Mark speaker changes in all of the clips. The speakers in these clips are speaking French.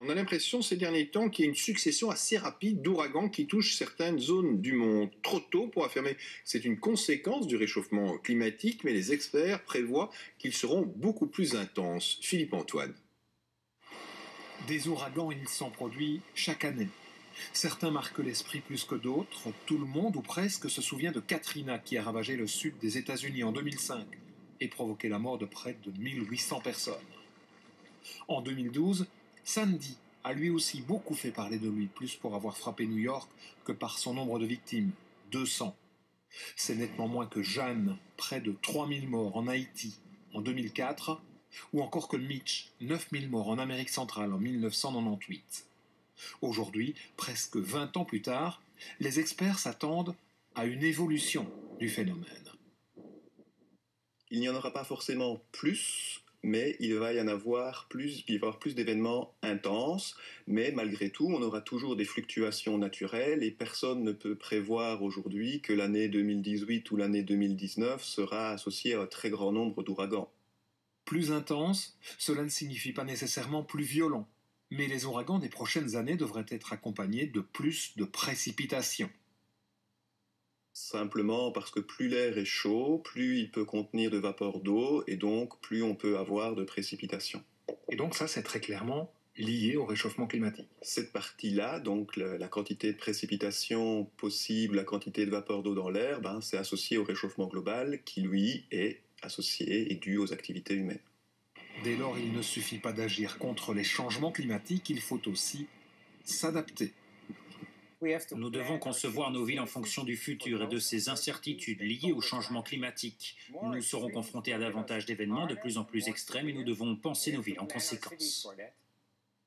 Speaker 1: On a l'impression ces derniers temps qu'il y a une succession assez rapide d'ouragans qui touchent certaines zones du monde trop tôt pour affirmer que c'est une conséquence du réchauffement climatique, mais les experts prévoient qu'ils seront beaucoup plus intenses. Philippe Antoine.
Speaker 2: Des ouragans, il s'en produit chaque année. Certains marquent l'esprit plus que d'autres. Tout le monde, ou presque, se souvient de Katrina qui a ravagé le sud des États-Unis en 2005 et provoqué la mort de près de 1800 personnes. En 2012, Sandy a lui aussi beaucoup fait parler de lui, plus pour avoir frappé New York que par son nombre de victimes, 200. C'est nettement moins que Jeanne, près de 3000 morts en Haïti en 2004, ou encore que Mitch, 9000 morts en Amérique centrale en 1998. Aujourd'hui, presque 20 ans plus tard, les experts s'attendent à une évolution du phénomène.
Speaker 3: Il n'y en aura pas forcément plus, mais il va y en avoir plus, il va y avoir plus d'événements intenses, mais malgré tout, on aura toujours des fluctuations naturelles et personne ne peut prévoir aujourd'hui que l'année 2018 ou l'année 2019 sera associée à un très grand nombre d'ouragans.
Speaker 2: Plus intense, cela ne signifie pas nécessairement plus violent, mais les ouragans des prochaines années devraient être accompagnés de plus de précipitations.
Speaker 3: Simplement parce que plus l'air est chaud, plus il peut contenir de vapeur d'eau et donc plus on peut avoir de précipitations.
Speaker 2: Et donc ça, c'est très clairement lié au réchauffement climatique.
Speaker 3: Cette partie-là, donc la quantité de précipitation possible, la quantité de vapeur d'eau dans l'air, c'est associé au réchauffement global qui, lui, est associé et dû aux activités humaines.
Speaker 2: Dès lors, il ne suffit pas d'agir contre les changements climatiques, il faut aussi s'adapter.
Speaker 4: Nous devons concevoir nos villes en fonction du futur et de ces incertitudes liées au changement climatique. Nous serons confrontés à davantage d'événements de plus en plus extrêmes et nous devons penser nos villes en conséquence.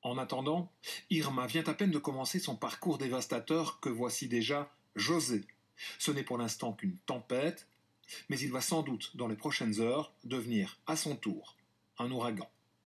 Speaker 2: En attendant, Irma vient à peine de commencer son parcours dévastateur que voici déjà José. Ce n'est pour l'instant qu'une tempête, mais il va sans doute, dans les prochaines heures, devenir à son tour un ouragan.